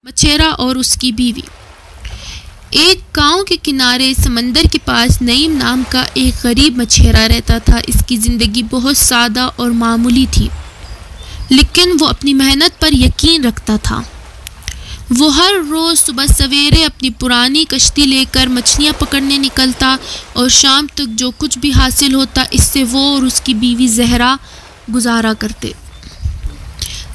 مچھیرا اور اس کی بیوی۔ ایک گاؤں کے کنارے سمندر کے پاس نعیم نام کا ایک غریب مچھیرا رہتا تھا۔ اس کی زندگی بہت سادہ اور معمولی تھی، لیکن وہ اپنی محنت پر یقین رکھتا تھا۔ وہ ہر روز صبح سویرے اپنی پرانی کشتی لے کر مچھلیاں پکڑنے نکلتا اور شام تک جو کچھ بھی حاصل ہوتا اس سے وہ اور اس کی بیوی زہرا گزارا کرتے۔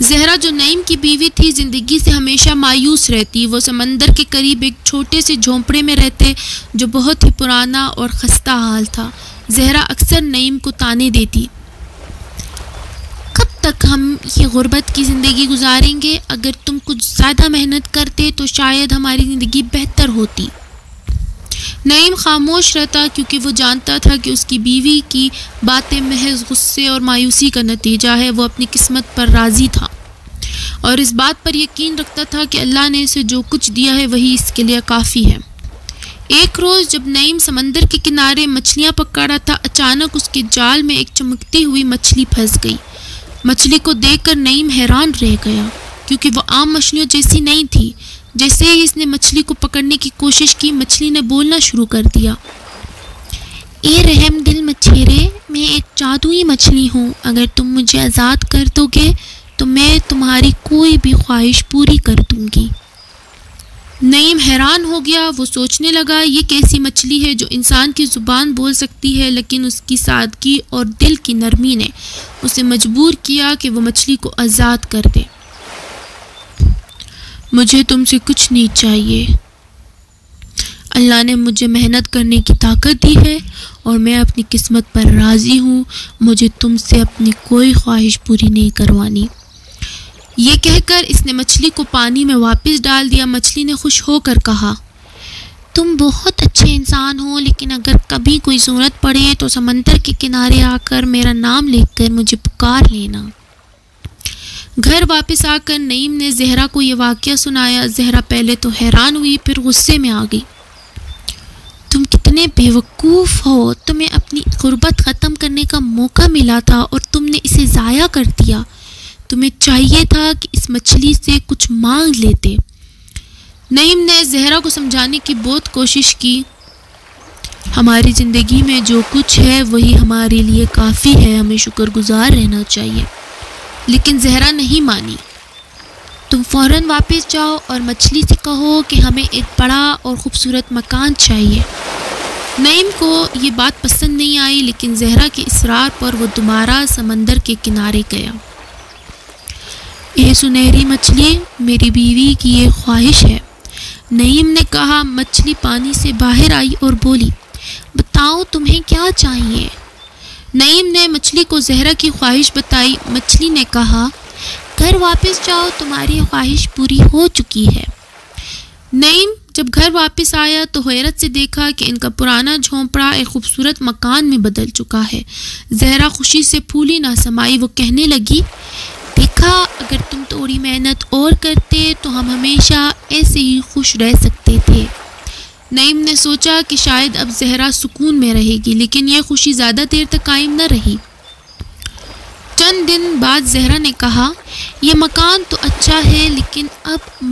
زہرا جو نعیم کی بیوی تھی زندگی سے ہمیشہ مایوس رہتی۔ وہ سمندر کے قریب ایک چھوٹے سے جھونپڑے میں رہتے جو بہت ہی پرانا اور خستہ حال تھا۔ زہرا اکثر نعیم کو طعنے دیتی، کب تک ہم یہ غربت کی زندگی گزاریں گے؟ اگر تم کچھ زیادہ محنت کرتے تو شاید ہماری زندگی بہتر ہوتی۔ نعیم خاموش رہتا کیونکہ وہ جانتا تھا کہ اس کی بیوی کی باتیں محض غصے اور مایوسی کا نتیجہ ہے۔ وہ اپنی قسمت پر راضی تھا اور اس بات پر یقین رکھتا تھا کہ اللہ نے اسے جو کچھ دیا ہے وہی اس کے لیے کافی ہے۔ ایک روز جب نعیم سمندر کے کنارے مچھلیاں پکڑ رہا تھا، اچانک اس کے جال میں ایک چمکتی ہوئی مچھلی پھنس گئی۔ مچھلی کو دیکھ کر نعیم حیران رہ گیا کیونکہ وہ عام مچھلیوں جیسی نہیں تھی۔ جیسے ہی اس نے مچھلی کو پکڑنے کی کوشش کی، مچھلی نے بولنا شروع کر دیا، اے رحم دل مچھیرے، میں ایک جادوئی مچھلی ہوں۔ اگر تم مجھے آزاد کر دو گے تو میں تمہاری کوئی بھی خواہش پوری کر دوں گی۔ نعیم حیران ہو گیا۔ وہ سوچنے لگا یہ کیسی مچھلی ہے جو انسان کی زبان بول سکتی ہے، لیکن اس کی سادگی اور دل کی نرمی نے اسے مجبور کیا کہ وہ مچھلی کو آزاد کر دے۔ مجھے تم سے کچھ نہیں چاہیے۔ اللہ نے مجھے محنت کرنے کی طاقت دی ہے اور میں اپنی قسمت پر راضی ہوں۔ مجھے تم سے اپنی کوئی خواہش پوری نہیں کروانی۔ یہ کہہ کر اس نے مچھلی کو پانی میں واپس ڈال دیا۔ مچھلی نے خوش ہو کر کہا، تم بہت اچھے انسان ہو، لیکن اگر کبھی کوئی ضرورت پڑے تو سمندر کے کنارے آ کر میرا نام لے کر مجھے پکار لینا۔ گھر واپس آ کر نعیم نے زہرا کو یہ واقعہ سنایا۔ زہرا پہلے تو حیران ہوئی، پھر غصے میں آ گئی۔ تم کتنے بے وقوف ہو، تمہیں اپنی غربت ختم کرنے کا موقع ملا تھا اور تم نے اسے ضائع کر دیا۔ تمہیں چاہیے تھا کہ اس مچھلی سے کچھ مانگ لیتے۔ نعیم نے زہرا کو سمجھانے کی بہت کوشش کی، ہماری زندگی میں جو کچھ ہے وہی ہمارے لیے کافی ہے، ہمیں شکر گزار رہنا چاہیے۔ لیکن زہرا نہیں مانی۔ تم فوراً واپس جاؤ اور مچھلی سے کہو کہ ہمیں ایک بڑا اور خوبصورت مکان چاہیے۔ نعیم کو یہ بات پسند نہیں آئی، لیکن زہرا کے اصرار پر وہ دوبارہ سمندر کے کنارے گیا۔ اے سنہری مچھلی، میری بیوی کی یہ خواہش ہے۔ نعیم نے کہا۔ مچھلی پانی سے باہر آئی اور بولی، بتاؤ تمہیں کیا چاہیے؟ نعیم نے مچھلی کو زہرا کی خواہش بتائی۔ مچھلی نے کہا، گھر واپس جاؤ، تمہاری خواہش پوری ہو چکی ہے۔ نعیم جب گھر واپس آیا تو حیرت سے دیکھا کہ ان کا پرانا جھونپڑا ایک خوبصورت مکان میں بدل چکا ہے۔ زہرا خوشی سے پھولی نہ سمائی۔ وہ کہنے لگی، دیکھا، اگر تم تھوڑی محنت اور کرتے تو ہم ہمیشہ ایسے ہی خوش رہ سکتے تھے۔ نعیم نے سوچا کہ شاید اب زہرا سکون میں رہے گی، لیکن یہ خوشی زیادہ دیر تک قائم نہ رہی۔ چند دن بعد زہرا نے کہا، یہ مکان تو اچھا ہے لیکن اب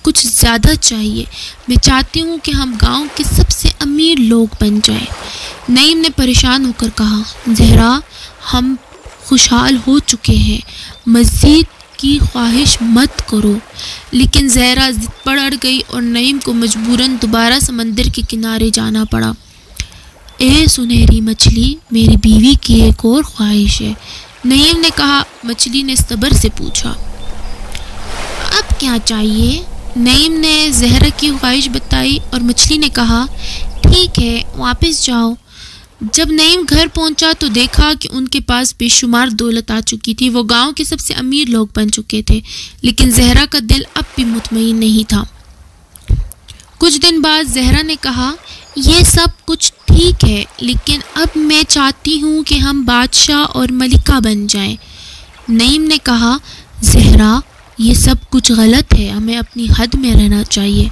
کچھ زیادہ چاہیے۔ میں چاہتی ہوں کہ ہم گاؤں کے سب سے امیر لوگ بن جائیں۔ نعیم نے پریشان ہو کر کہا، زہرا، ہم خوشحال ہو چکے ہیں، مزید کی خواہش مت کرو۔ لیکن زہرا ضد پر اڑ گئی اور نعیم کو مجبوراً دوبارہ سمندر کے کنارے جانا پڑا۔ اے سنہری مچھلی، میری بیوی کی ایک اور خواہش ہے۔ نعیم نے کہا۔ مچھلی نے صبر سے پوچھا، اب کیا چاہیے؟ نعیم نے زہرا کی خواہش بتائی اور مچھلی نے کہا، ٹھیک ہے، واپس جاؤ۔ جب نعیم گھر پہنچا تو دیکھا کہ ان کے پاس بے شمار دولت آ چکی تھی۔ وہ گاؤں کے سب سے امیر لوگ بن چکے تھے، لیکن زہرا کا دل اب بھی مطمئن نہیں تھا۔ کچھ دن بعد زہرا نے کہا، یہ سب کچھ ٹھیک ہے، لیکن اب میں چاہتی ہوں کہ ہم بادشاہ اور ملکہ بن جائیں۔ نعیم نے کہا، زہرا، یہ سب کچھ غلط ہے، ہمیں اپنی حد میں رہنا چاہیے۔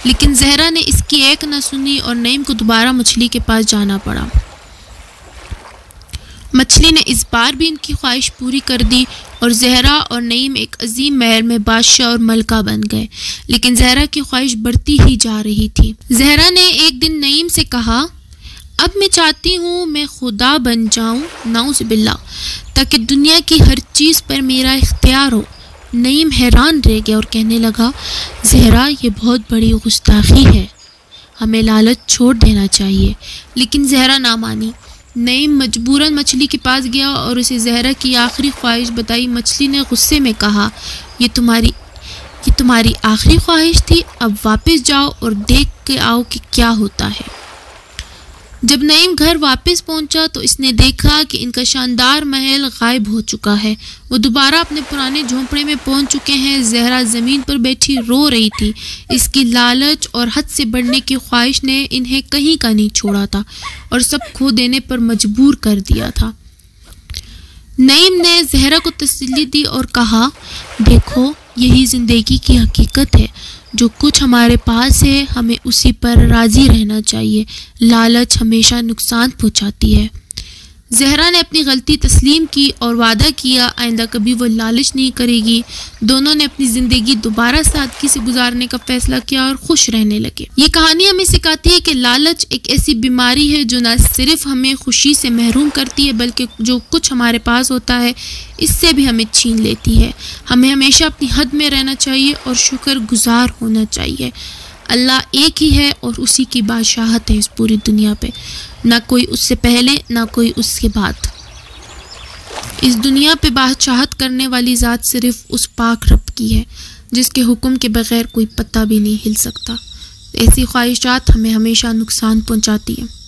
لیکن زہرا نے اس کی ایک نہ سنی اور نعیم کو دوبارہ مچھلی کے پاس جانا پڑا۔ مچھلی نے اس بار بھی ان کی خواہش پوری کر دی اور زہرا اور نعیم ایک عظیم محل میں بادشاہ اور ملکہ بن گئے، لیکن زہرا کی خواہش بڑھتی ہی جا رہی تھی۔ زہرا نے ایک دن نعیم سے کہا، اب میں چاہتی ہوں میں خدا بن جاؤں، نعوذ باللہ، تاکہ دنیا کی ہر چیز پر میرا اختیار ہو۔ نعیم حیران رہ گیا اور کہنے لگا، زہرا یہ بہت بڑی گستاخی ہے، ہمیں لالچ چھوڑ دینا چاہیے۔ لیکن زہرا نہ مانی۔ نعیم مجبوراً مچھلی کے پاس گیا اور اسے زہرا کی آخری خواہش بتائی۔ مچھلی نے غصے میں کہا، یہ تمہاری آخری خواہش تھی، اب واپس جاؤ اور دیکھ کے آؤ کہ کیا ہوتا ہے۔ جب نعیم گھر واپس پہنچا تو اس نے دیکھا کہ ان کا شاندار محل غائب ہو چکا ہے۔ وہ دوبارہ اپنے پرانے جھونپڑے میں پہنچ چکے ہیں۔ زہرا زمین پر بیٹھی رو رہی تھی۔ اس کی لالچ اور حد سے بڑھنے کی خواہش نے انہیں کہیں کا نہیں چھوڑا تھا اور سب کھو دینے پر مجبور کر دیا تھا۔ نعیم نے زہرا کو تسلی دی اور کہا، دیکھو یہی زندگی کی حقیقت ہے، جو کچھ ہمارے پاس ہے ہمیں اسی پر راضی رہنا چاہیے، لالچ ہمیشہ نقصان پہنچاتی ہے۔ زہرا نے اپنی غلطی تسلیم کی اور وعدہ کیا آئندہ کبھی وہ لالچ نہیں کرے گی۔ دونوں نے اپنی زندگی دوبارہ سادگی سے گزارنے کا فیصلہ کیا اور خوش رہنے لگے۔ یہ کہانی ہمیں سکھاتی ہے کہ لالچ ایک ایسی بیماری ہے جو نہ صرف ہمیں خوشی سے محروم کرتی ہے بلکہ جو کچھ ہمارے پاس ہوتا ہے اس سے بھی ہمیں چھین لیتی ہے۔ ہمیں ہمیشہ اپنی حد میں رہنا چاہیے اور شکر گزار ہونا چاہیے۔ اللہ ایک ہی ہے اور اسی کی بادشاہت ہے اس پوری دنیا پہ، نہ کوئی اس سے پہلے نہ کوئی اس کے بعد۔ اس دنیا پہ بادشاہت کرنے والی ذات صرف اس پاک رب کی ہے جس کے حکم کے بغیر کوئی پتا بھی نہیں ہل سکتا۔ ایسی خواہشات ہمیں ہمیشہ نقصان پہنچاتی ہیں۔